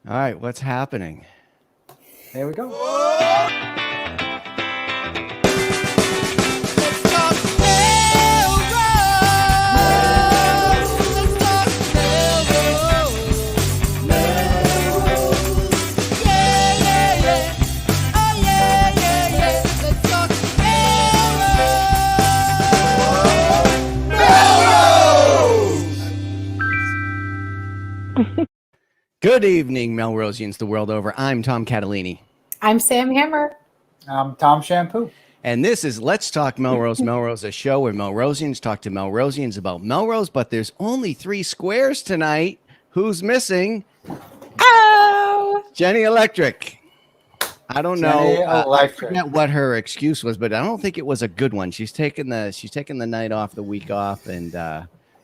All right, what's happening? There we go. Good evening, Melrosians the world over. I'm Tom Catalini. I'm Sam Hammer. I'm Tom Shampoo. And this is Let's Talk Melrose. Melrose, a show where Melrosians talk to Melrosians about Melrose, but there's only 3 squares tonight. Who's missing? Oh! Jenny Electric. I don't Jenny know. I Electric. forget what her excuse was, but I don't think it was a good one. She's taking the night off, the week off, and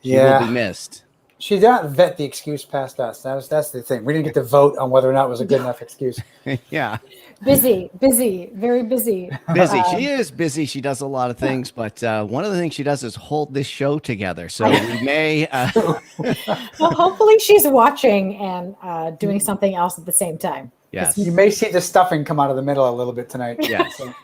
she will be missed. She didn't vet the excuse past us. That's the thing. We didn't get to vote on whether or not it was a good enough excuse. Yeah. Busy, very busy. Busy. She is busy. She does a lot of things, but one of the things she does is hold this show together. So we may. Well, hopefully she's watching and doing something else at the same time. Yes. You may see the stuffing come out of the middle a little bit tonight. Yes. So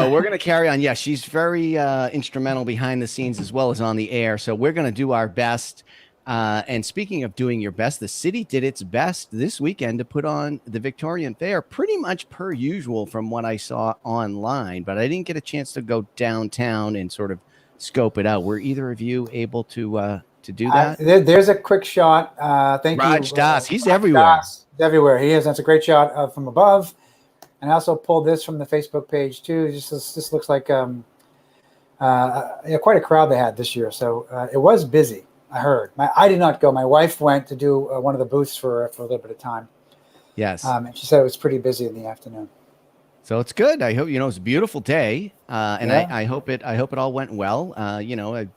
we're going to carry on. Yeah, she's very instrumental behind the scenes as well as on the air. So we're going to do our best. And speaking of doing your best, the city did its best this weekend to put on the Victorian Fair pretty much per usual from what I saw online, but I didn't get a chance to go downtown and sort of scope it out. Were either of you able to do that? There's a quick shot. Thank you. Raj Das, he's everywhere. He's everywhere. He is. That's a great shot from above. And I also pulled this from the Facebook page too. This looks like quite a crowd they had this year. So it was busy. I heard. I did not go. My wife went to do one of the booths for a little bit of time. Yes. And she said it was pretty busy in the afternoon. So it's good. I hope, it's a beautiful day. And Yeah. I hope it all went well.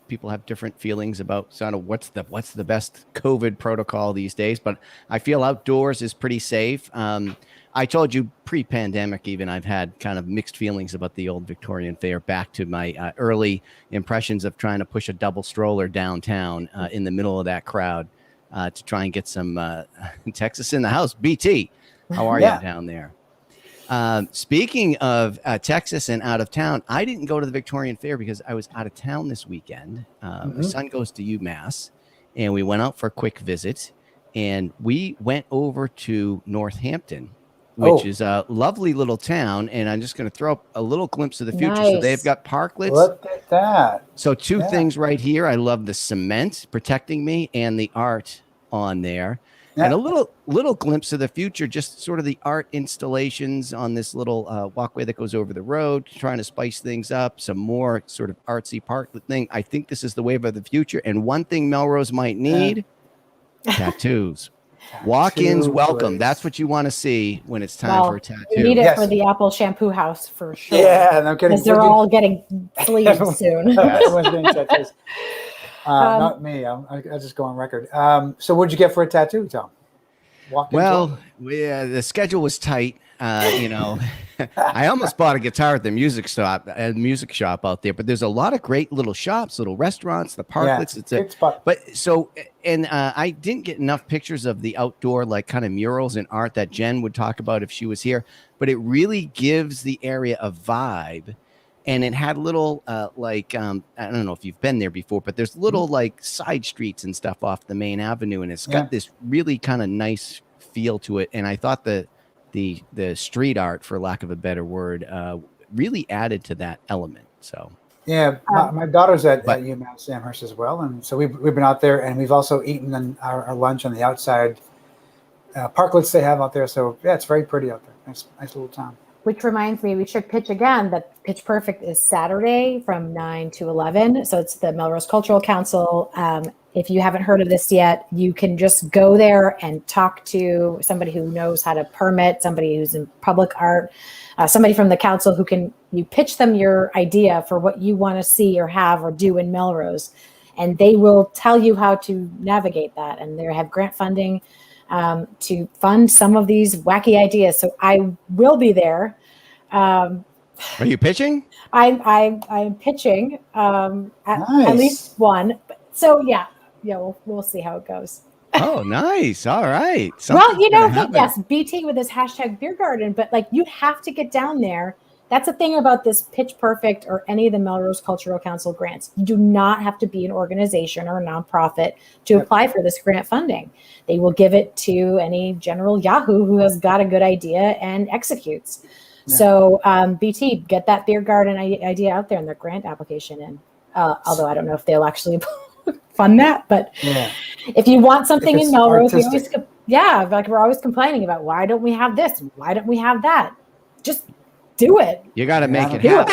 People have different feelings about sort of what's the best COVID protocol these days, but I feel outdoors is pretty safe. I told you pre-pandemic, even I've had kind of mixed feelings about the old Victorian Fair back to my early impressions of trying to push a double stroller downtown in the middle of that crowd to try and get some Texas in the house. BT, how are you down there? Speaking of Texas and out of town, I didn't go to the Victorian Fair because I was out of town this weekend. My son goes to UMass, and we went out for a quick visit, and we went over to Northampton, which is a lovely little town. And I'm just going to throw up a little glimpse of the future. Nice. So they've got parklets. Look at that. So two things right here. I love the cement protecting me and the art on there. Yeah. And a little glimpse of the future, just sort of the art installations on this little walkway that goes over the road, trying to spice things up, some more sort of artsy parklet thing. I think this is the wave of the future. And one thing Melrose might need, tattoos. Walk-ins welcome. That's what you want to see when it's time for a tattoo. You need it for the Apple Shampoo House for sure. Yeah, no kidding. Because they're all getting sleeves soon. Everyone's getting tattoos. Not me. I just go on record. So what'd you get for a tattoo, Tom? The schedule was tight. I almost bought a guitar at the music shop out there, but there's a lot of great little shops, little restaurants, the parklets. I didn't get enough pictures of the outdoor, like kind of murals and art that Jen would talk about if she was here, but it really gives the area a vibe. And it had little, I don't know if you've been there before, but there's little like side streets and stuff off the main avenue. And it's got this really kind of nice feel to it. And I thought the street art, for lack of a better word, really added to that element. So, my daughter's at UMass Amherst as well. And so we've been out there, and we've also eaten our lunch on the outside parklets they have out there. So, it's very pretty out there. Nice little town. Which reminds me, we should pitch again that Pitch Perfect is Saturday from 9 to 11. So it's the Melrose Cultural Council. If you haven't heard of this yet, you can just go there and talk to somebody who knows how to permit, somebody who's in public art, somebody from the council you pitch them your idea for what you want to see or have or do in Melrose. And they will tell you how to navigate that. And they have grant funding to fund some of these wacky ideas. So I will be there. Are you pitching? I'm pitching at least one. So we'll see how it goes. Oh, nice. All right. Well, Something's gonna happen. yes, BT with this hashtag beer garden, but like you have to get down there. That's the thing about this Pitch Perfect or any of the Melrose Cultural Council grants. You do not have to be an organization or a nonprofit to apply for this grant funding. They will give it to any general Yahoo who has got a good idea and executes. Yeah. So BT, get that beer garden idea out there in their grant application. And although I don't know if they'll actually fund that, but if you want something in Melrose, we're always complaining about why don't we have this? Why don't we have that? Just do it. You got to make it happen.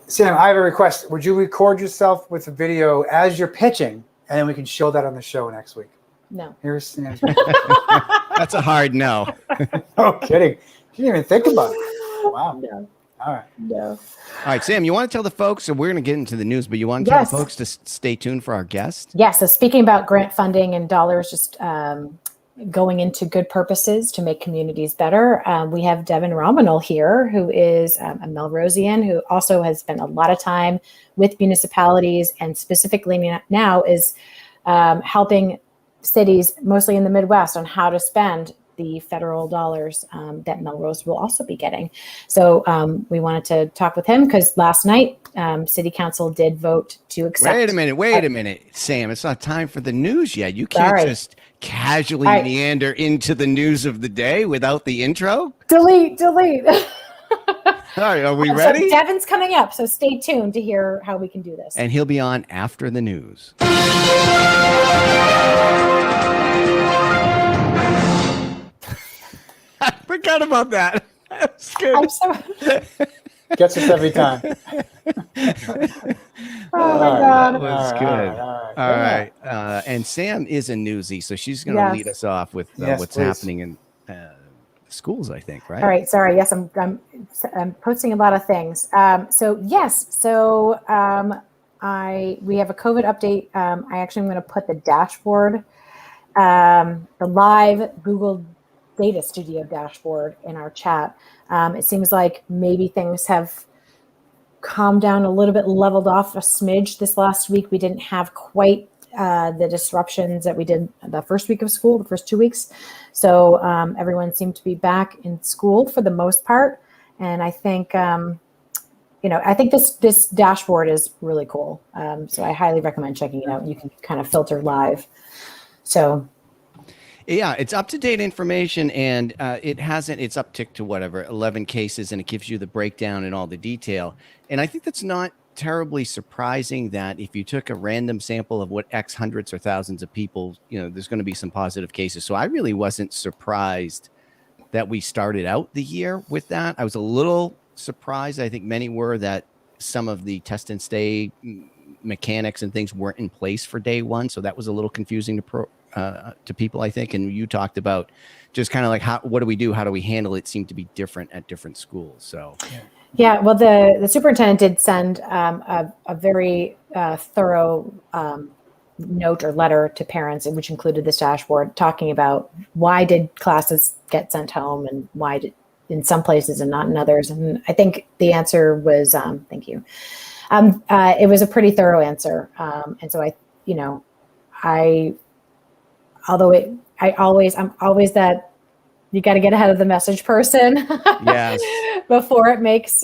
Sam, I have a request. Would you record yourself with a video as you're pitching, and then we can show that on the show next week? No. Here's Sam. That's a hard no. No kidding. You didn't even think about it. Wow. No. All right. No. All right, Sam, you want to tell the folks, so we're going to get into the news, but you want to tell the folks to stay tuned for our guest? Yes. So speaking about grant funding and dollars, just going into good purposes to make communities better. We have Devin Romanel here, who is a Melrosian, who also has spent a lot of time with municipalities and specifically now is helping cities, mostly in the Midwest, on how to spend the federal dollars that Melrose will also be getting. So we wanted to talk with him because last night City Council did vote to accept. Wait a minute, Sam. It's not time for the news yet. You can't just casually meander into the news of the day without the intro. Delete. All right, are we ready? So Devin's coming up, so stay tuned to hear how we can do this. And he'll be on after the news. I forgot about that. That's good. I'm sorry. Gets us every time. Oh my God. That was good. All right. And Sam is a newsie, so she's going to lead us off with what's happening in schools, I think, right? All right. Sorry. Yes, I'm posting a lot of things. We have a COVID update. I actually am going to put the dashboard, the live Google Data Studio dashboard in our chat. It seems like maybe things have calmed down a little bit, leveled off a smidge this last week. We didn't have quite the disruptions that we did the first week of school, the first 2 weeks. So everyone seemed to be back in school for the most part. And I think, I think this dashboard is really cool. So I highly recommend checking it out. You can kind of filter live. So yeah, it's up-to-date information, and it's upticked to 11 cases, and it gives you the breakdown and all the detail. And I think that's not terribly surprising that if you took a random sample of what X hundreds or thousands of people, there's going to be some positive cases. So I really wasn't surprised that we started out the year with that. I was a little surprised. I think many were that some of the test and stay mechanics and things weren't in place for day one. So that was a little confusing to people, I think. And you talked about just kind of like, what do we do? How do we handle it? Seemed to be different at different schools. So, yeah, well, the superintendent did send a very thorough note or letter to parents, which included this dashboard, talking about why did classes get sent home and why did in some places and not in others. And I think the answer was, thank you. It was a pretty thorough answer. And so I'm always that you got to get ahead of the message person. Yes. Before it makes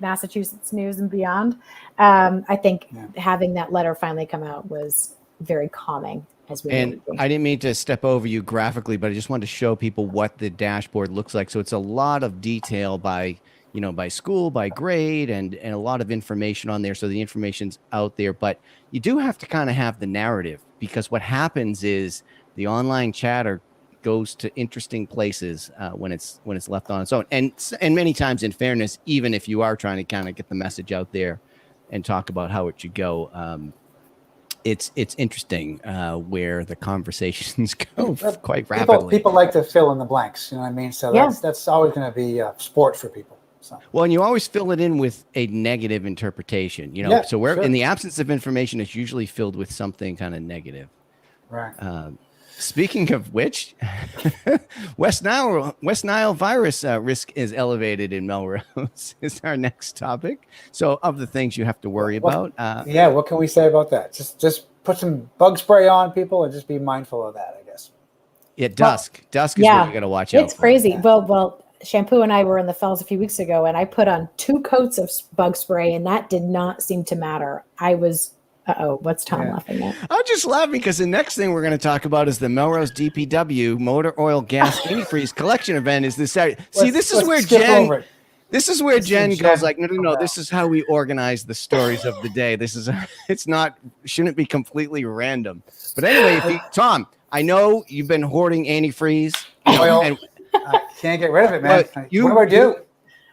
Massachusetts news and beyond. I think having that letter finally come out was very calming. And I didn't mean to step over you graphically, but I just wanted to show people what the dashboard looks like. So it's a lot of detail by school, by grade, and a lot of information on there. So the information's out there, but you do have to kind of have the narrative, because what happens is the online chatter goes to interesting places when it's left on its own. And many times, in fairness, even if you are trying to kind of get the message out there and talk about how it should go, it's interesting where the conversations go quite rapidly. People like to fill in the blanks, you know what I mean? So that's always going to be a sport for people. So. Well, and you always fill it in with a negative interpretation, so in the absence of information, it's usually filled with something kind of negative. Right. Speaking of which, West Nile virus risk is elevated in Melrose is our next topic. So of the things you have to worry about. What can we say about that? Just put some bug spray on people and just be mindful of that, I guess. Yeah, dusk is what you got to watch out It's for. crazy. Yeah. Well, Shampoo and I were in the Fells a few weeks ago, and I put on 2 coats of bug spray, and that did not seem to matter. I was, what's Tom laughing at? I'm just laughing because the next thing we're going to talk about is the Melrose DPW Motor Oil Gas Antifreeze Collection Event is this Saturday. See, this is where Jen goes like, no, this is how we organize the stories of the day. Shouldn't be completely random. But anyway, Tom, I know you've been hoarding antifreeze. Oil. And I can't get rid of it, man. What do I do?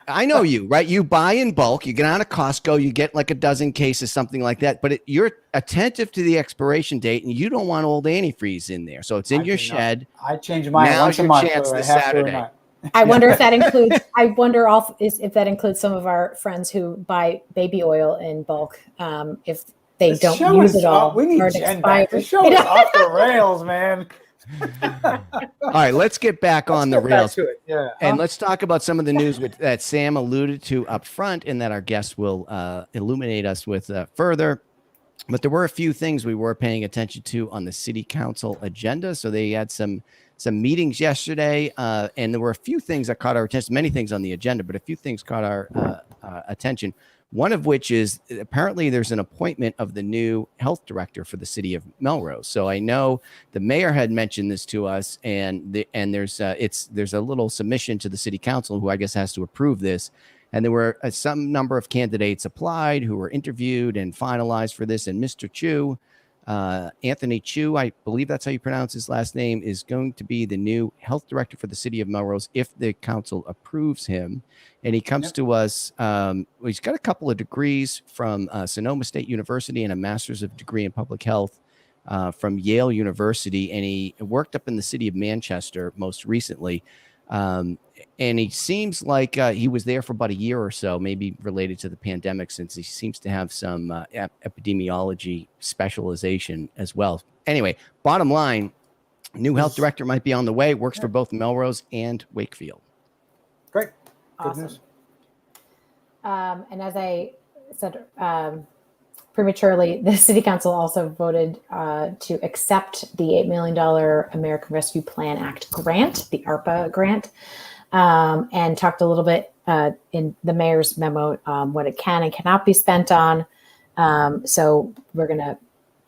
I know you, right? You buy in bulk. You get out of Costco. You get like a dozen cases, something like that. But you're attentive to the expiration date, and you don't want old antifreeze in there. So it's in your shed. I change mine once a month. Now's your chance this Saturday. I wonder if that includes. I wonder if that includes some of our friends who buy baby oil in bulk. If they don't use it all, we need Jen back. The show is off the rails, man. All right, let's get back on the rails. Yeah. And let's talk about some of the news that Sam alluded to up front and that our guests will illuminate us with further. But there were a few things we were paying attention to on the city council agenda. So they had some meetings yesterday, and there were a few things that caught our attention, many things on the agenda, but a few things caught our attention. One of which is apparently there's an appointment of the new health director for the city of Melrose. So I know the mayor had mentioned this to us, and there's a little submission to the city council who I guess has to approve this. And there were some number of candidates applied who were interviewed and finalized for this. And Mr. Chu, Anthony Chu, I believe that's how you pronounce his last name, is going to be the new health director for the city of Melrose if the council approves him. And he comes to us. He's got a couple of degrees from Sonoma State University and a master's of degree in public health from Yale University. And he worked up in the city of Manchester most recently. And he seems like he was there for about a year or so, maybe related to the pandemic, since he seems to have some epidemiology specialization as well. Anyway, bottom line, new health director might be on the way, works for both Melrose and Wakefield. Great. Awesome. Good news. And as I said prematurely, the city council also voted to accept the $8 million American Rescue Plan Act grant, the ARPA grant, and talked a little bit in the mayor's memo what it can and cannot be spent on. So we're going to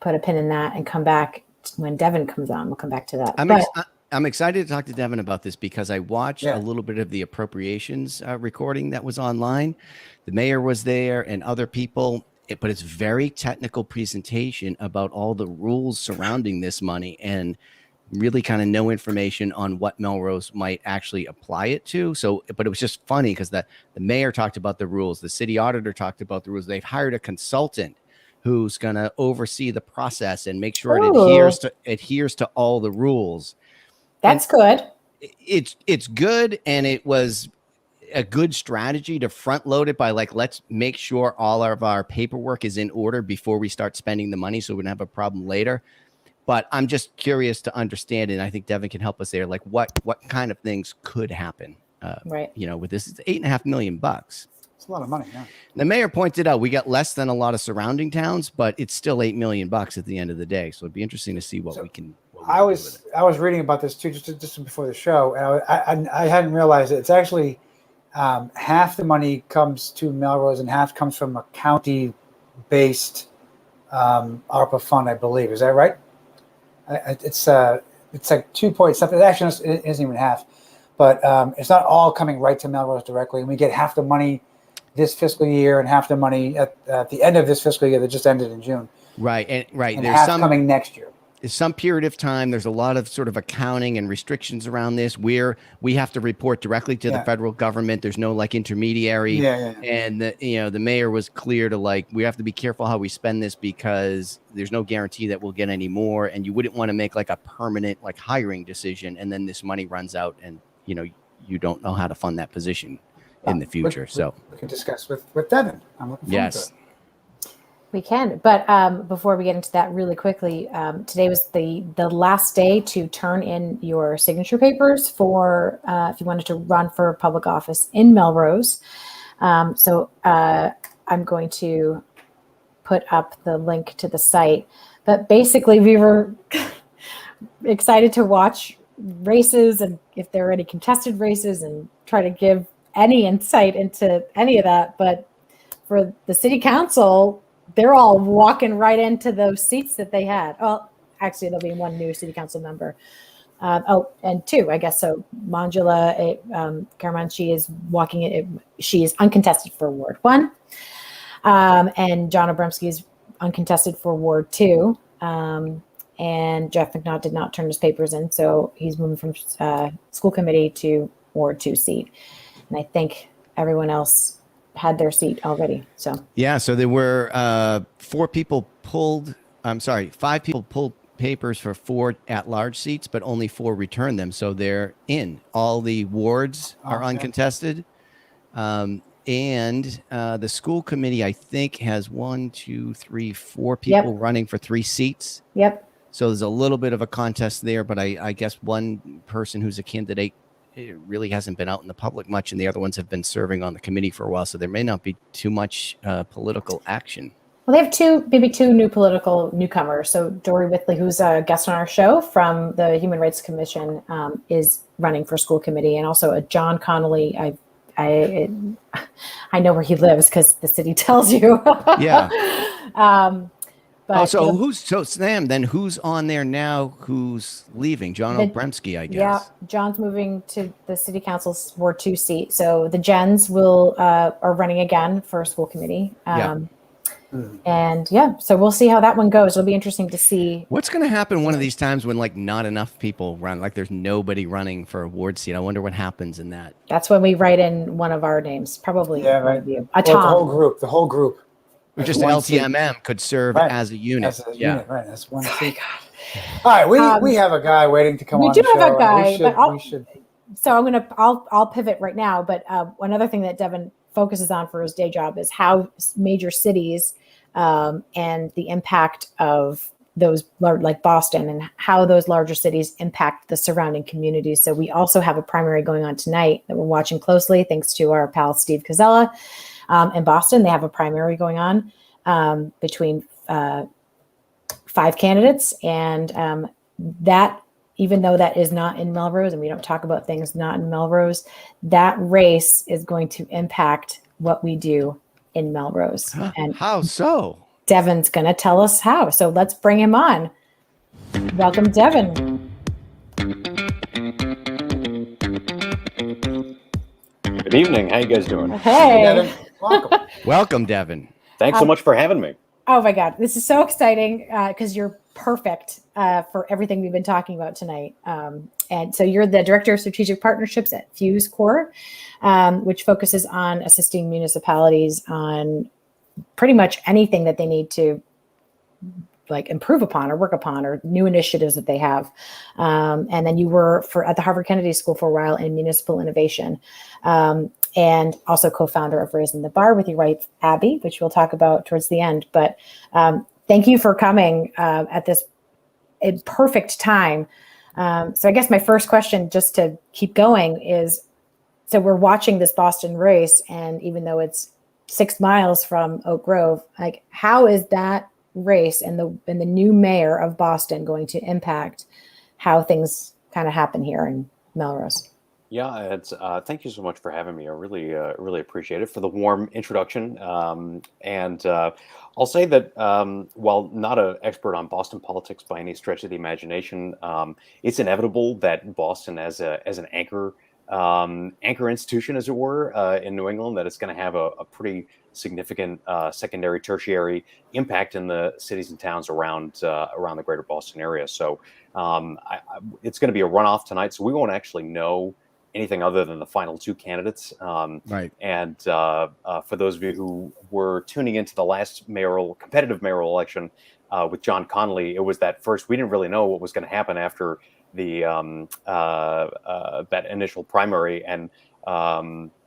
put a pin in that and come back when Devin comes on. We'll come back to that. I'm excited to talk to Devin about this because I watched a little bit of the appropriations recording that was online. The mayor was there and other people, but it's very technical presentation about all the rules surrounding this money and really kind of no information on what Melrose might actually apply it to. So, but it was just funny because the mayor talked about the rules. The city auditor talked about the rules. They've hired a consultant who's going to oversee the process and make sure it adheres to all the rules. That's good. It's good, and it was a good strategy to front load it by let's make sure all of our paperwork is in order before we start spending the money so we don't have a problem later. But I'm just curious to understand, and I think Devin can help us there, like what kind of things could happen, right? With this. It's $8.5 million. It's a lot of money, yeah. The mayor pointed out we got less than a lot of surrounding towns, but it's still $8 million at the end of the day. So it'd be interesting to see what we can. I was reading about this too, just before the show, and I hadn't realized it. It's actually half the money comes to Melrose and half comes from a county-based ARPA fund, I believe. Is that right? It's like 2 point something. Actually, it isn't even half, but it's not all coming right to Melrose directly. And we get half the money this fiscal year and half the money at the end of this fiscal year that just ended in June. Right, and there's half coming next year. Some period of time. There's a lot of sort of accounting and restrictions around this where we have to report directly to the federal government. There's no intermediary. And the mayor was clear to we have to be careful how we spend this because there's no guarantee that we'll get any more. And you wouldn't want to make a permanent hiring decision. And then this money runs out and, you don't know how to fund that position in the future. We can discuss with Devin. I'm looking forward to it. We can, but before we get into that really quickly, today was the last day to turn in your signature papers for if you wanted to run for public office in Melrose. So I'm going to put up the link to the site. But basically, we were excited to watch races and if there are any contested races and try to give any insight into any of that. But for the city council, they're all walking right into those seats that they had. Well, actually, there'll be one new city council member. And two, I guess. So Manjula Karaman, she is walking in. She is uncontested for Ward 1. And John Obremski is uncontested for Ward 2. And Jeff McNaught did not turn his papers in, so he's moving from school committee to Ward 2 seat. And I think everyone else had their seat already. So yeah, so there were 5 people pulled papers for 4 at-large seats, but only 4 returned them, so they're in. All the wards are uncontested. And the school committee, I think, has 1, 2, 3, 4 people running for 3 seats. Yep. So there's a little bit of a contest there, but I guess one person who's a candidate really hasn't been out in the public much, and the other ones have been serving on the committee for a while, so there may not be too much political action. Well, they have maybe two new political newcomers. So Dory Whitley, who's a guest on our show from the Human Rights Commission, is running for school committee, and also a John Connolly. I know where he lives because the city tells you. Yeah. But, so Sam, then who's on there now? Who's leaving? John Obremski, I guess. Yeah, John's moving to the city council's Ward 2 seat. So the Gens are running again for school committee. And so we'll see how that one goes. It'll be interesting to see. What's going to happen one of these times when not enough people run, there's nobody running for a ward seat? I wonder what happens in that. That's when we write in one of our names, probably. Yeah, right. Tom. The whole group. Just LTMM could serve as a unit. As a unit, right. That's one seat. All right, we have a guy waiting to come on. We do have a guy, we should. So I'll pivot right now. But another thing that Devin focuses on for his day job is how major cities and the impact of those, like Boston, and how those larger cities impact the surrounding communities. So we also have a primary going on tonight that we're watching closely, thanks to our pal Steve Cozzella. In Boston, they have a primary going on between 5 candidates, and that, even though that is not in Melrose, and we don't talk about things not in Melrose, that race is going to impact what we do in Melrose. And how so? Devin's going to tell us how. So let's bring him on. Welcome, Devin. Good evening. How you guys doing? Hey. Devin, welcome. Welcome, Devin. Thanks so much for having me. Oh my God, this is so exciting because you're perfect for everything we've been talking about tonight. And so you're the Director of Strategic Partnerships at Fuse Corps, which focuses on assisting municipalities on pretty much anything that they need to improve upon or work upon, or new initiatives that they have. And then you were at the Harvard Kennedy School for a while in municipal innovation, and also co-founder of Raising the Bar with your wife, Abby, which we'll talk about towards the end. But thank you for coming at this perfect time. So I guess my first question, just to keep going, is, so we're watching this Boston race, and even though it's 6 miles from Oak Grove, how is that race and the new mayor of Boston going to impact how things kind of happen here in Melrose? Yeah, it's thank you so much for having me. I really appreciate it, for the warm introduction. And I'll say that while not an expert on Boston politics by any stretch of the imagination, it's inevitable that Boston, as an anchor institution, as it were, in New England, that it's going to have a pretty significant secondary, tertiary impact in the cities and towns around the greater Boston area. So it's going to be a runoff tonight, so we won't actually know anything other than the final 2 candidates. Right. And for those of you who were tuning into the last competitive mayoral election with John Connolly, it was that first, we didn't really know what was going to happen after the that initial primary. And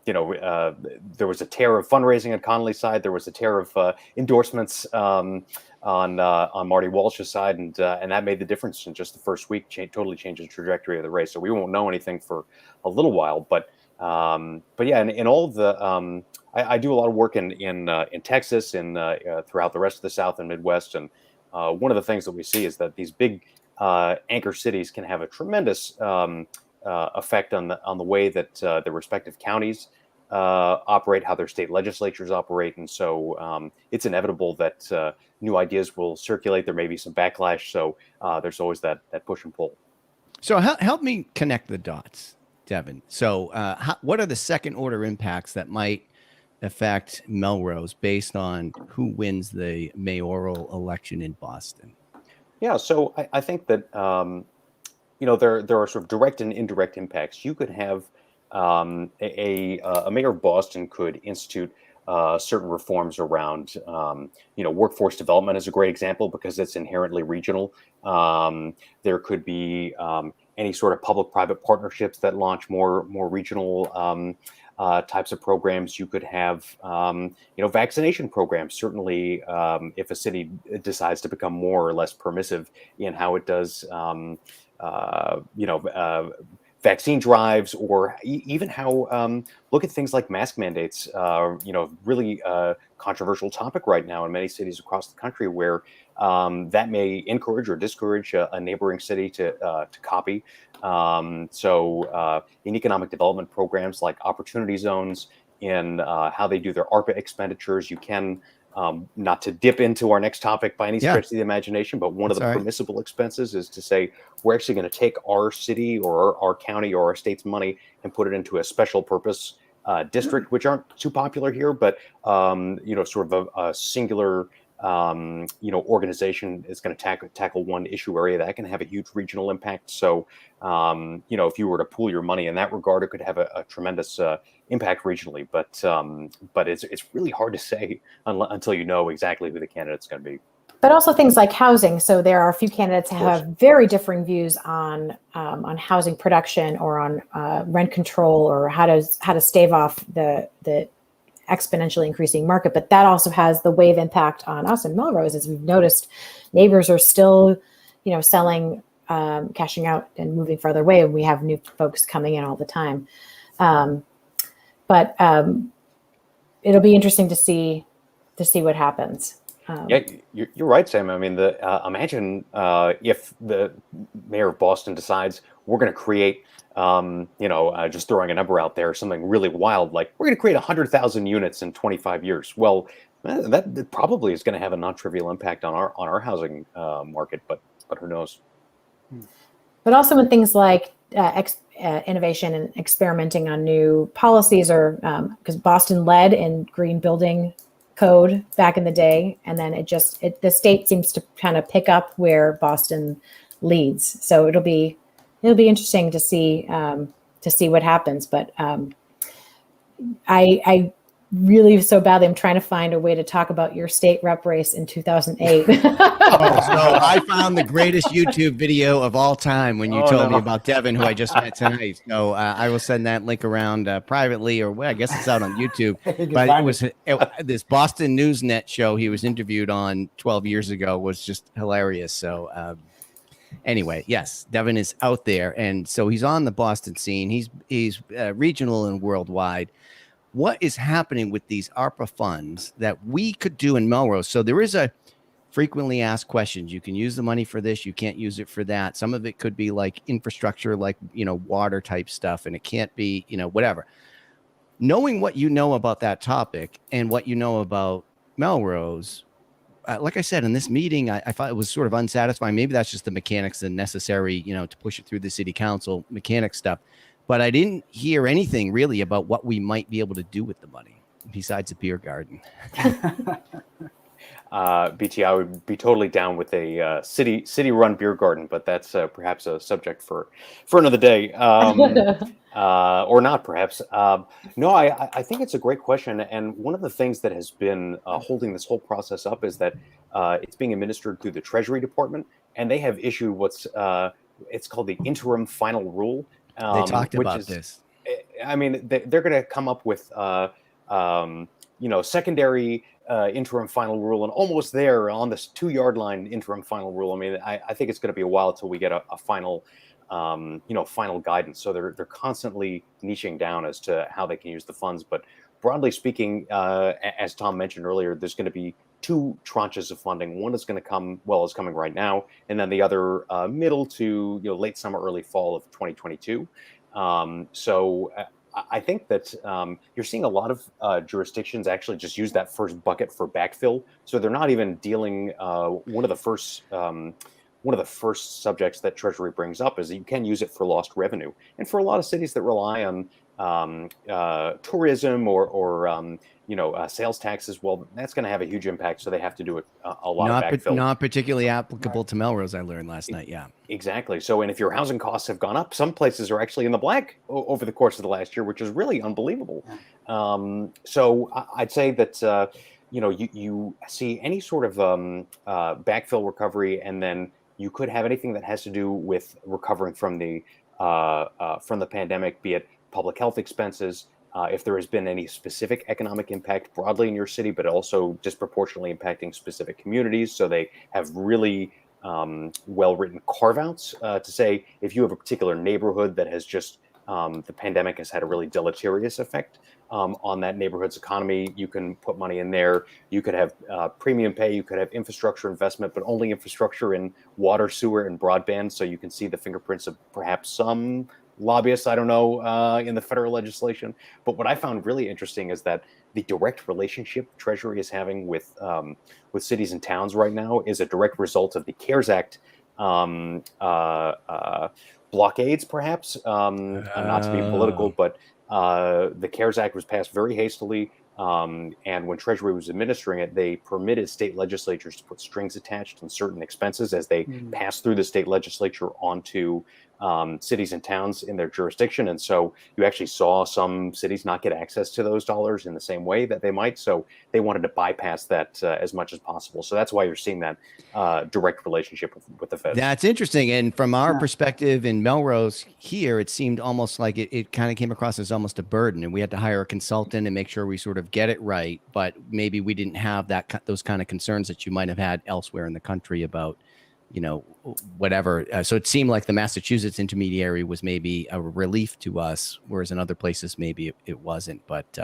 there was a tear of fundraising on Connolly's side. There was a tear of endorsements on Marty Walsh's side, and that made the difference in just the first week. Totally changed the trajectory of the race. So we won't know anything for a little while. But yeah, in all of the I do a lot of work in Texas and throughout the rest of the South and Midwest, and one of the things that we see is that these big anchor cities can have a tremendous effect on the way that the respective counties operate, how their state legislatures operate, and so it's inevitable that new ideas will circulate. There may be some backlash, so there's always that push and pull. So help me connect the dots, Devin. So what are the second order impacts that might affect Melrose based on who wins the mayoral election in Boston? Yeah, so I think that there are sort of direct and indirect impacts. You could have a mayor of Boston could institute certain reforms around, workforce development is a great example because it's inherently regional. There could be any sort of public-private partnerships that launch more regional types of programs. You could have, vaccination programs. Certainly, if a city decides to become more or less permissive in how it does, vaccine drives, or even how look at things like mask mandates. Really controversial topic right now in many cities across the country, where that may encourage or discourage a neighboring city to copy. In economic development programs like opportunity zones, in how they do their ARPA expenditures, you can. Not to dip into our next topic by any stretch of the imagination, but one of the permissible expenses is to say we're actually going to take our city or our county or our state's money and put it into a special purpose district, which aren't too popular here, but sort of a singular organization is going to tackle one issue area that can have a huge regional impact. So if you were to pool your money in that regard, it could have a tremendous impact regionally. But it's really hard to say until you know exactly who the candidate's going to be. But also things like housing. So there are a few candidates who have very differing views on housing production or on rent control, or how to stave off the exponentially increasing market. But that also has the wave impact on us in Melrose. As we've noticed, neighbors are still, selling, cashing out and moving farther away. And we have new folks coming in all the time. But it'll be interesting to see what happens. Yeah, you're right, Sam. I mean, imagine if the mayor of Boston decides we're going to create, just throwing a number out there, something really wild, like we're going to create 100,000 units in 25 years. Well, that probably is going to have a non-trivial impact on our housing market, but who knows? But also in things like innovation and experimenting on new policies, or because Boston led in green building code back in the day, and then the state seems to kind of pick up where Boston leads. So it'll be interesting to see what happens. But I really so badly I'm trying to find a way to talk about your state rep race in 2008. So I found the greatest YouTube video of all time when you told me about Devin, who I just met tonight. So I will send that link around privately, or I guess it's out on YouTube. But it was this Boston Newsnet show he was interviewed on 12 years ago was just hilarious. So anyway, yes, Devin is out there, and so he's on the Boston scene. He's regional and worldwide. What is happening with these ARPA funds that we could do in Melrose? So there is a frequently asked questions. You can use the money for this. You can't use it for that. Some of it could be like infrastructure, like, water type stuff, and it can't be, whatever. Knowing what you know about that topic and what you know about Melrose, like I said, in this meeting, I thought it was sort of unsatisfying. Maybe that's just the mechanics and necessary, to push it through the city council mechanic stuff. But I didn't hear anything really about what we might be able to do with the money besides a beer garden. BT, I would be totally down with a city-run beer garden, but that's perhaps a subject for another day, or not, perhaps. No, I think it's a great question, and one of the things that has been holding this whole process up is that it's being administered through the Treasury Department, and they have issued what's it's called the interim final rule. They talked about this. I mean, they're going to come up with secondary interim final rule, and almost there on this 2-yard line interim final rule. I mean, I think it's going to be a while till we get a final, final guidance. So they're constantly niching down as to how they can use the funds. But broadly speaking, as Tom mentioned earlier, there's going to be two tranches of funding. One is going to come, is coming right now, and then the other middle to late summer, early fall of 2022. So I think that you're seeing a lot of jurisdictions actually just use that first bucket for backfill. So they're not even dealing. One of the first subjects that Treasury brings up is that you can use it for lost revenue, and for a lot of cities that rely on tourism or sales taxes, well, that's going to have a huge impact. So they have to do it a lot of backfill. Not particularly applicable to Melrose, I learned last night. Yeah, exactly. So, and if your housing costs have gone up, some places are actually in the black over the course of the last year, which is really unbelievable. So I'd say that you see any sort of backfill recovery, and then you could have anything that has to do with recovering from the pandemic, be it public health expenses, if there has been any specific economic impact broadly in your city, but also disproportionately impacting specific communities. So they have really well-written carve-outs to say if you have a particular neighborhood that has just the pandemic has had a really deleterious effect on that neighborhood's economy, you can put money in there. You could have premium pay, you could have infrastructure investment, but only infrastructure in water, sewer, and broadband. So you can see the fingerprints of perhaps some lobbyists, I don't know, in the federal legislation. But what I found really interesting is that the direct relationship Treasury is having with cities and towns right now is a direct result of the CARES Act blockades, perhaps, not to be political, but the CARES Act was passed very hastily. And when Treasury was administering it, they permitted state legislatures to put strings attached on certain expenses as they pass through the state legislature onto cities and towns in their jurisdiction. And so you actually saw some cities not get access to those dollars in the same way that they might. So they wanted to bypass that as much as possible. So that's why you're seeing that direct relationship with the feds. That's interesting. And from our perspective in Melrose here, it seemed almost like it kind of came across as almost a burden, and we had to hire a consultant and make sure we sort of get it right. But maybe we didn't have those kind of concerns that you might have had elsewhere in the country about, whatever. So it seemed like the Massachusetts intermediary was maybe a relief to us, whereas in other places, maybe it wasn't. But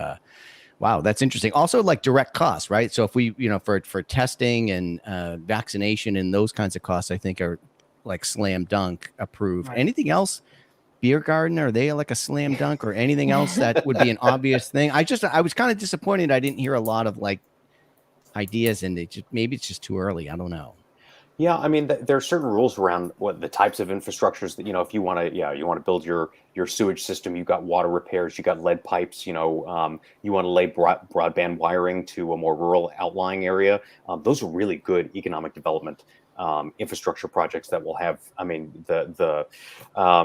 wow, that's interesting. Also, like direct costs, right? So if we, for testing and vaccination and those kinds of costs, I think are like slam dunk approved. Right. Anything else? Beer garden, are they like a slam dunk, or anything else that would be an obvious thing? I was kind of disappointed I didn't hear a lot of like ideas, and maybe it's just too early. I don't know. Yeah, I mean, there are certain rules around what the types of infrastructures that, if you want to build your sewage system, you've got water repairs, you got lead pipes, you want to lay broadband wiring to a more rural outlying area. Those are really good economic development infrastructure projects that will have, I mean, the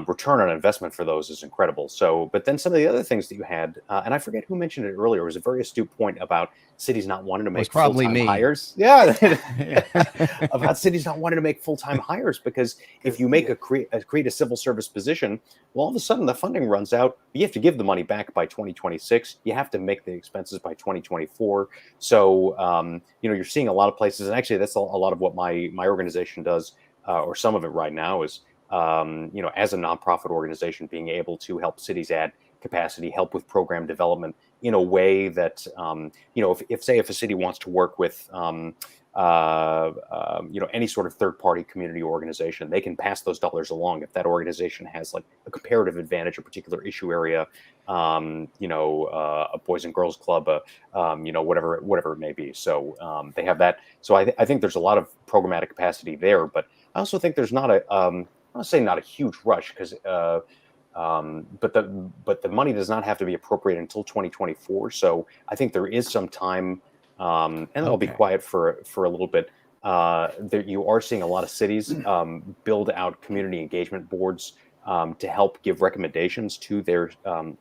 return on investment for those is incredible. So, but then some of the other things that you had, and I forget who mentioned it earlier, was a very astute point about cities not wanting to make full-time hires. Yeah, about cities not wanting to make full-time hires, because if you make create a civil service position, well, all of a sudden the funding runs out. You have to give the money back by 2026. You have to make the expenses by 2024. So, you're seeing a lot of places, and actually that's a lot of what my organization does, or some of it right now is, as a nonprofit organization, being able to help cities add capacity, help with program development in a way that, if a city wants to work with, any sort of third-party community organization, they can pass those dollars along if that organization has like a comparative advantage, a particular issue area, a boys and girls club, whatever it may be. So they have that. So I think there's a lot of programmatic capacity there, but I also think there's not I'll say not a huge rush, because but the money does not have to be appropriated until 2024. So I think there is some time. And I'll be quiet for a little bit. You are seeing a lot of cities build out community engagement boards to help give recommendations to their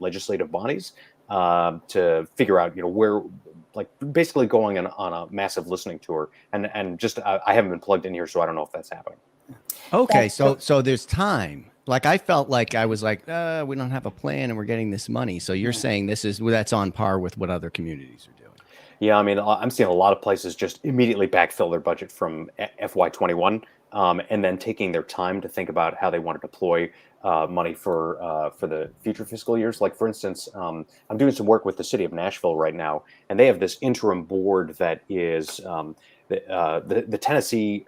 legislative bodies to figure out, where, like, basically going on a massive listening tour. And just I haven't been plugged in here, so I don't know if that's happening. Okay, so there's time. Like, I felt like I was like, we don't have a plan and we're getting this money. So you're saying that's on par with what other communities are doing. Yeah, I mean, I'm seeing a lot of places just immediately backfill their budget from FY21, and then taking their time to think about how they want to deploy money for the future fiscal years. Like, for instance, I'm doing some work with the city of Nashville right now, and they have this interim board that is the Tennessee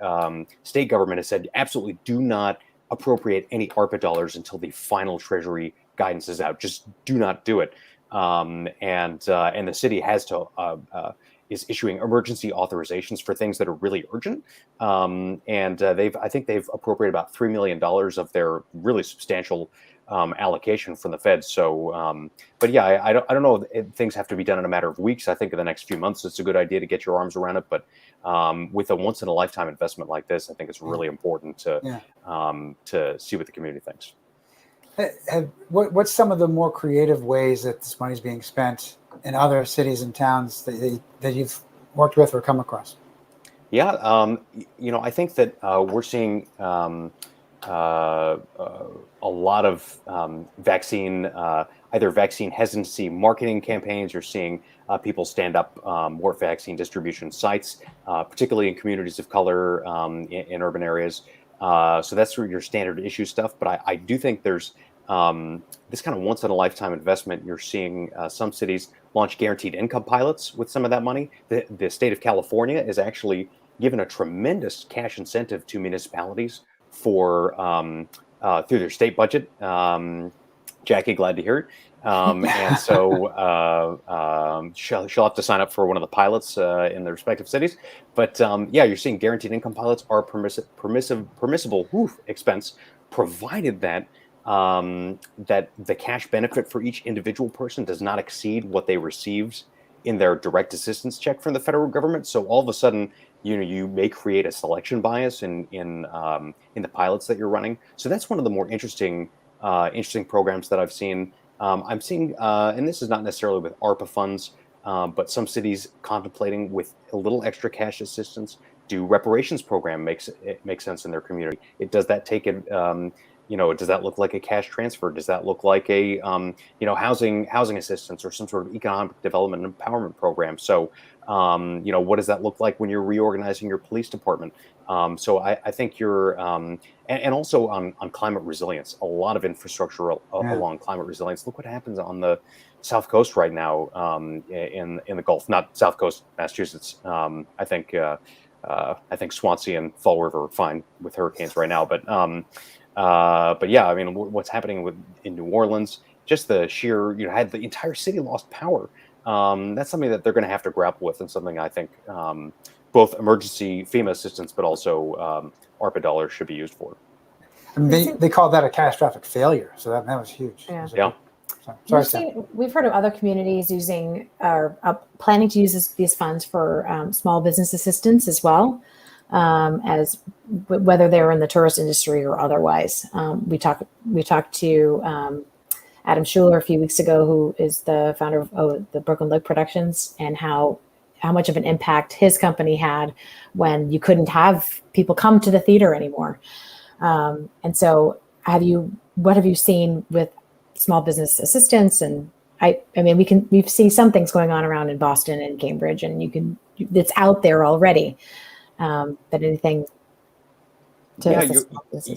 state government has said absolutely do not appropriate any ARPA dollars until the final Treasury guidance is out. Just do not do it. And the city has to is issuing emergency authorizations for things that are really urgent. I think they've appropriated about $3 million of their really substantial allocation from the Fed. So, but yeah, I don't know if things have to be done in a matter of weeks. I think in the next few months, it's a good idea to get your arms around it. But with a once in a lifetime investment like this, I think it's really important to see what the community thinks. What's some of the more creative ways that this money is being spent in other cities and towns that you've worked with or come across? Yeah, I think that we're seeing a lot of either vaccine hesitancy marketing campaigns. You're seeing people stand up more vaccine distribution sites, particularly in communities of color in urban areas. So that's your standard issue stuff. But I do think there's this kind of once in a lifetime investment. You're seeing some cities launch guaranteed income pilots with some of that money. The state of California is actually given a tremendous cash incentive to municipalities for through their state budget. Jackie, glad to hear it. And so she'll have to sign up for one of the pilots in the respective cities. But you're seeing guaranteed income pilots are permissible expense, provided that that the cash benefit for each individual person does not exceed what they received in their direct assistance check from the federal government. So all of a sudden, you may create a selection bias in the pilots that you're running. So that's one of the more interesting programs that I've seen. I'm seeing, and this is not necessarily with ARPA funds, but some cities contemplating with a little extra cash assistance, do reparations program makes sense in their community. Does that take it? Does that look like a cash transfer? Does that look like a housing assistance or some sort of economic development and empowerment program? So what does that look like when you're reorganizing your police department? So I think you're and also on climate resilience, a lot of infrastructure along climate resilience. Look what happens on the South Coast right now in the Gulf, not South Coast, Massachusetts. I think Swansea and Fall River are fine with hurricanes right now, but yeah, I mean, what's happening in New Orleans, just the sheer, had the entire city lost power. That's something that they're going to have to grapple with, and something I think both emergency FEMA assistance, but also ARPA dollars should be used for. And they called that a catastrophic failure, so that was huge. Yeah. Sorry, we've heard of other communities using or planning to use these funds for small business assistance as well, as whether they're in the tourist industry or otherwise. We talked to Adam Schuler a few weeks ago, who is the founder of the Brooklyn Lake Productions, and how much of an impact his company had when you couldn't have people come to the theater anymore. And so what have you seen with small business assistance? And I mean, we see some things going on around in Boston and Cambridge, and it's out there already. But anything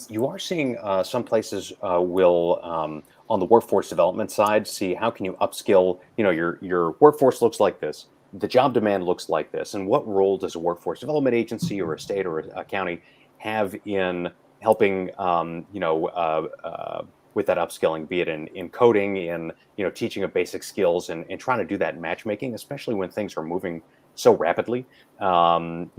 you are seeing some places will on the workforce development side see how can you upskill. Your workforce looks like this, the job demand looks like this, and what role does a workforce development agency or a state or a county have in helping with that upskilling, be it in coding, in teaching of basic skills, and trying to do that matchmaking, especially when things are moving so rapidly, and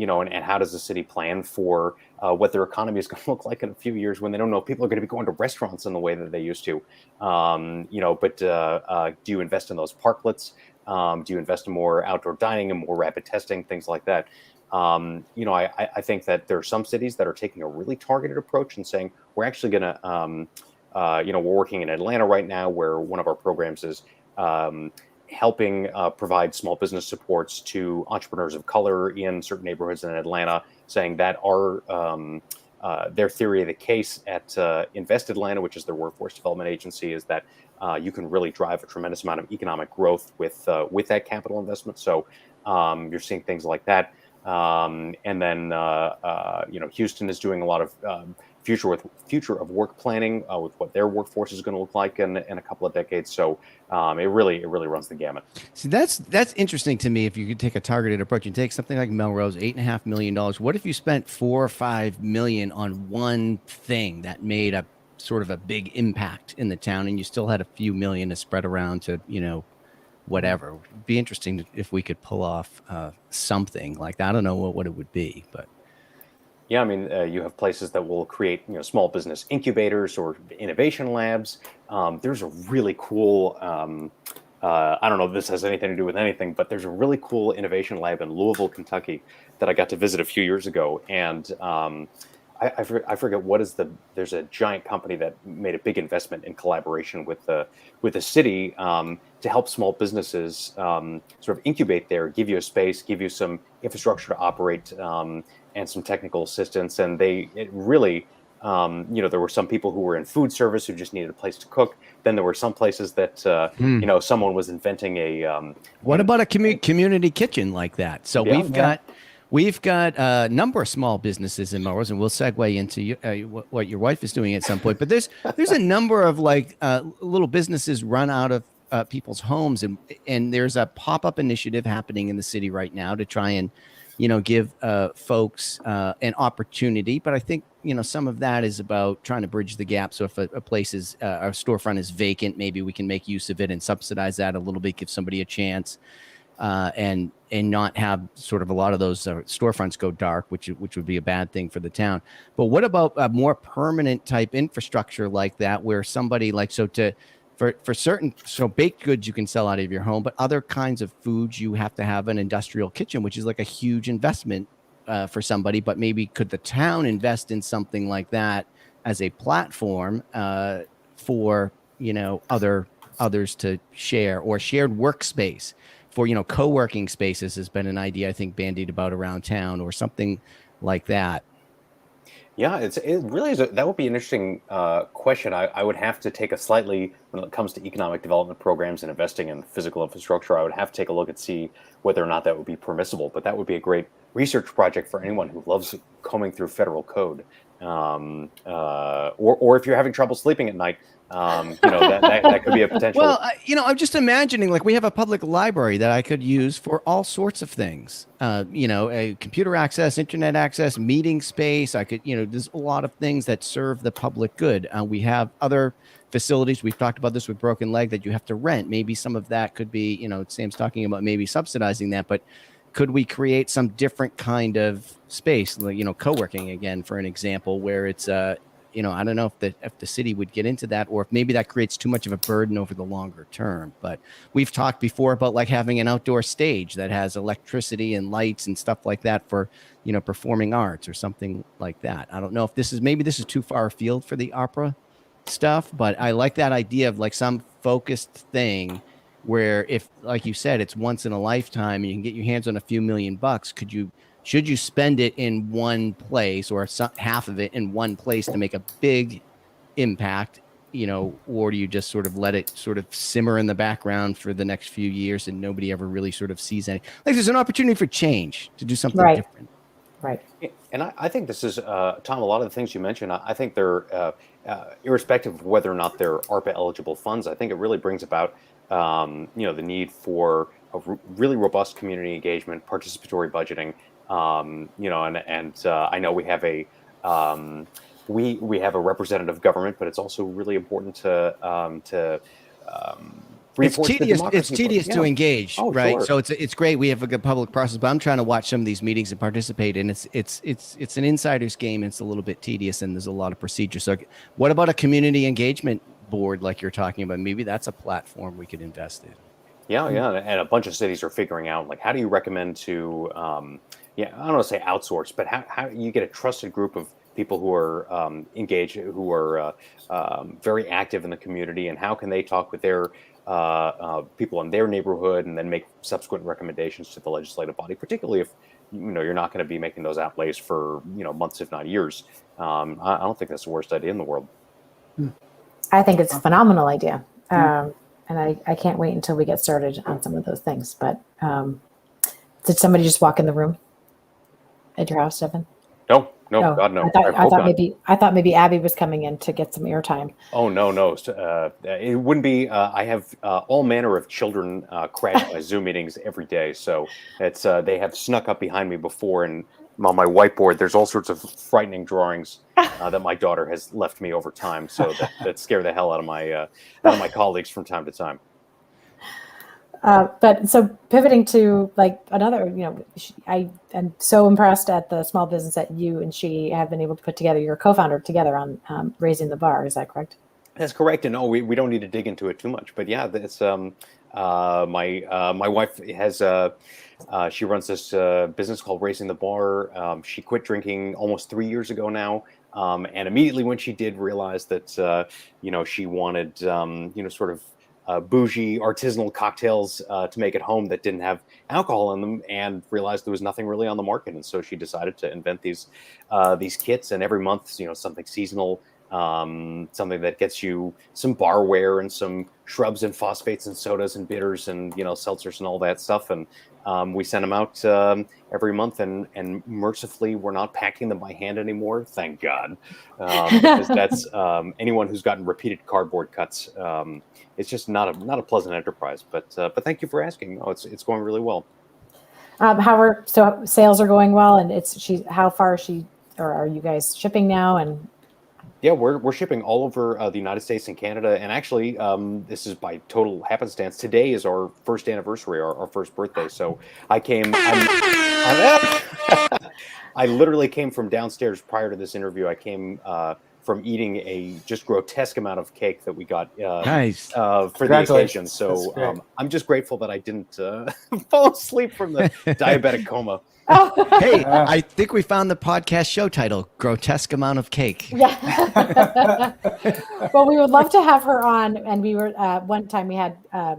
how does the city plan for what their economy is going to look like in a few years when they don't know if people are going to be going to restaurants in the way that they used to, but do you invest in those parklets? Do you invest in more outdoor dining and more rapid testing, things like that? I think that there are some cities that are taking a really targeted approach and saying, we're actually going to, we're working in Atlanta right now, where one of our programs is helping provide small business supports to entrepreneurs of color in certain neighborhoods in Atlanta, saying that their theory of the case at Invest Atlanta, which is their workforce development agency, is that you can really drive a tremendous amount of economic growth with that capital investment. So you're seeing things like that. And then, Houston is doing a lot of future of work planning with what their workforce is going to look like in a couple of decades. So it really runs the gamut. See, that's interesting to me. If you could take a targeted approach and take something like Melrose, $8.5 million. What if you spent 4 or 5 million on one thing that made a sort of a big impact in the town, and you still had a few million to spread around to, whatever? It'd be interesting if we could pull off something like that. I don't know what it would be, but. Yeah, I mean, you have places that will create, small business incubators or innovation labs. There's a really cool, I don't know if this has anything to do with anything, but there's a really cool innovation lab in Louisville, Kentucky, that I got to visit a few years ago. And I forget there's a giant company that made a big investment in collaboration with the city to help small businesses sort of incubate there, give you a space, give you some infrastructure to operate, and some technical assistance. And it really, there were some people who were in food service who just needed a place to cook. Then there were some places that, someone was inventing a. What about a community kitchen like that? So Yeah. we've got a number of small businesses in Melrose, and we'll segue into what your wife is doing at some point. But there's a number of little businesses run out of people's homes, and there's a pop-up initiative happening in the city right now to try and give folks an opportunity. But I think, some of that is about trying to bridge the gap. So if a place a storefront is vacant, maybe we can make use of it and subsidize that a little bit, give somebody a chance, and not have sort of a lot of those storefronts go dark, which would be a bad thing for the town. But what about a more permanent type infrastructure like that, where somebody for certain, baked goods you can sell out of your home, but other kinds of foods you have to have an industrial kitchen, which is like a huge investment for somebody. But maybe could the town invest in something like that as a platform for others to share, or shared workspace for co-working spaces has been an idea I think bandied about around town, or something like that. Yeah, it really is. That would be an interesting question. I would have to take when it comes to economic development programs and investing in physical infrastructure, I would have to take a look and see whether or not that would be permissible. But that would be a great research project for anyone who loves combing through federal code. Or if you're having trouble sleeping at night, that could be a potential. Well, I'm just imagining, we have a public library that I could use for all sorts of things. A computer access, internet access, meeting space. I could, there's a lot of things that serve the public good. We have other facilities. We've talked about this with Broken Leg that you have to rent. Maybe some of that could be, Sam's talking about maybe subsidizing that, but could we create some different kind of space, co-working again, for an example, where it's, I don't know if the city would get into that, or if maybe that creates too much of a burden over the longer term. But we've talked before about having an outdoor stage that has electricity and lights and stuff like that for, performing arts or something like that. I don't know if this is too far afield for the opera stuff, but I like that idea of some focused thing where, if, like you said, it's once in a lifetime and you can get your hands on a few $1,000,000, should you spend it in one place, or half of it in one place, to make a big impact, or do you just sort of let it sort of simmer in the background for the next few years and nobody ever really sort of sees any, there's an opportunity for change to do something different. Right. And I think this is, Tom, a lot of the things you mentioned, I think they're, irrespective of whether or not they're ARPA eligible funds, I think it really brings about, the need for a really robust community engagement, participatory budgeting, and I know we have we have a representative government, but it's also really important to it's tedious to engage, right? Sure. So it's great. We have a good public process, but I'm trying to watch some of these meetings and participate, and it's an insider's game. And it's a little bit tedious, and there's a lot of procedure. So what about a community engagement board like you're talking about? Maybe that's a platform we could invest in. Yeah, and a bunch of cities are figuring out how do you recommend to, I don't want to say outsource, but how you get a trusted group of people who are engaged, who are very active in the community, and how can they talk with their people in their neighborhood and then make subsequent recommendations to the legislative body, particularly if you're not going to be making those outlays for months, if not years. I don't think that's the worst idea in the world. I think it's a phenomenal idea. And I can't wait until we get started on some of those things. But did somebody just walk in the room at your house, Stephen? No, No, God, no. I thought maybe Abby was coming in to get some airtime. Oh, no. It wouldn't be. I have all manner of children crash my Zoom meetings every day. So it's they have snuck up behind me before, and on my whiteboard, there's all sorts of frightening drawings that my daughter has left me over time. So that scare the hell out of my colleagues from time to time. But so pivoting to like another, I am so impressed at the small business that you and she have been able to put together, your co-founder together on raising the bar. Is that correct? That's correct. And no, we don't need to dig into it too much. But yeah, it's my wife has she runs this business called Raising the Bar. She quit drinking almost 3 years ago now. And immediately when she did realize that she wanted sort of bougie artisanal cocktails to make at home that didn't have alcohol in them, and realized there was nothing really on the market, and so she decided to invent these kits. And every month, something seasonal, something that gets you some barware and some shrubs and phosphates and sodas and bitters and seltzers and all that stuff. And we send them out every month, and mercifully we're not packing them by hand anymore, thank God, because that's anyone who's gotten repeated cardboard cuts, it's just not a pleasant enterprise. But thank you for asking. Oh, it's going really well. So sales are going well, and how far is she, or are you guys shipping now? And yeah, we're shipping all over the United States and Canada. And actually, this is by total happenstance. Today is our first anniversary, our first birthday. So I literally came from downstairs prior to this interview. I came from eating a just grotesque amount of cake that we got Nice. For the occasion. So I'm just grateful that I didn't fall asleep from the diabetic coma. Hey, I think we found the podcast show title, Grotesque Amount of Cake. Yeah. Well, we would love to have her on. And we were, one time we had, I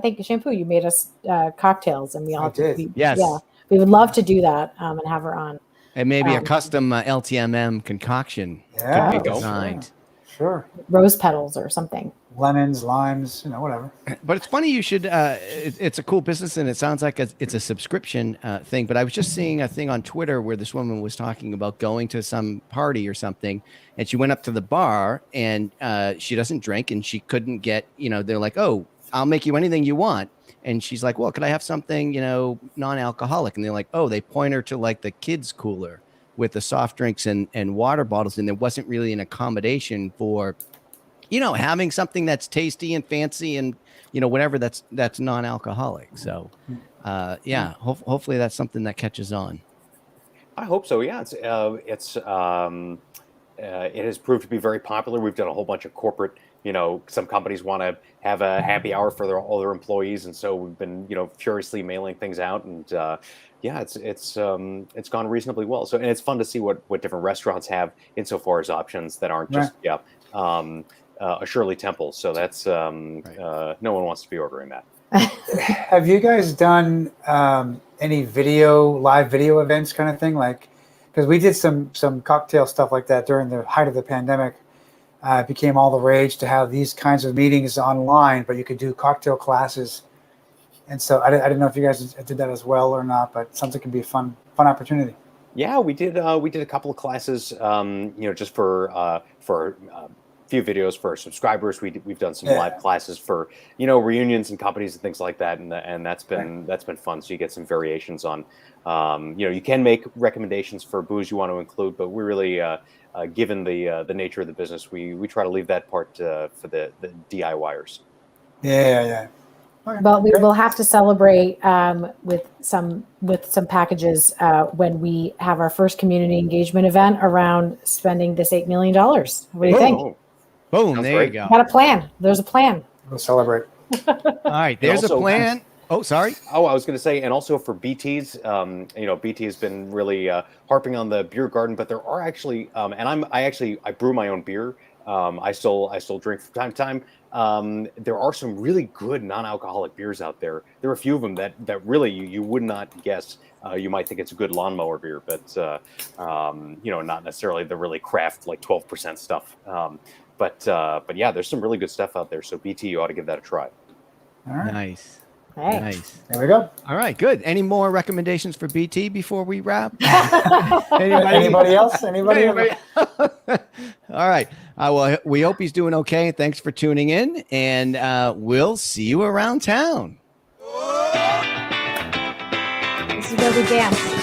think, Shampoo, you made us cocktails, and we all did. Yes. Yeah, we would love to do that and have her on. And maybe a custom LTMM concoction could be designed. Sure. Rose petals or something. Lemons, limes, whatever. But it's funny you should, it's a cool business, and it sounds like it's a subscription thing. But I was just seeing a thing on Twitter where this woman was talking about going to some party or something, and she went up to the bar, and she doesn't drink, and she couldn't get, they're like, oh, I'll make you anything you want. And she's like, well, could I have something, non-alcoholic? And they're like, oh, they point her to like the kids cooler with the soft drinks and water bottles. And there wasn't really an accommodation for, having something that's tasty and fancy and, whatever that's non-alcoholic. So, hopefully that's something that catches on. I hope so. Yeah, it has proved to be very popular. We've done a whole bunch of corporate, some companies want to have a happy hour for all their employees, and so we've been, furiously mailing things out, and it's gone reasonably well. So, and it's fun to see what different restaurants have insofar as options that aren't just a Shirley Temple. So that's no one wants to be ordering that. Have you guys done any live video events kind of thing? Like, because we did some cocktail stuff like that during the height of the pandemic. It became all the rage to have these kinds of meetings online, but you could do cocktail classes. And so I didn't know if you guys did that as well or not, but it sounds like it could be a fun opportunity. Yeah, we did a couple of classes, just for a few videos for our subscribers. We've done some live classes for, reunions and companies and things like that. And that's been fun. So you get some variations on, you can make recommendations for booze you want to include, but we really, given the nature of the business, we try to leave that part for the DIYers. Yeah. Okay. But we will have to celebrate with some packages when we have our first community engagement event around spending this $8 million. What do you think? Boom! Sounds there great. you go. Got a plan. There's a plan. We'll celebrate. All right, there's a plan. Oh, sorry. Oh, I was going to say, and also for BTs, BT has been really harping on the beer garden, but there are actually, and I brew my own beer. I still drink from time to time. There are some really good non-alcoholic beers out there. There are a few of them that really you would not guess. You might think it's a good lawnmower beer, but not necessarily the really craft like 12% stuff. But yeah, there's some really good stuff out there. So BT, you ought to give that a try. All right. Nice. Hey. Nice. There we go. All right, good. Any more recommendations for BT before we wrap? Anybody else? Anybody? Anybody? All right. Well, we hope he's doing okay. Thanks for tuning in, and we'll see you around town. This is where we dance.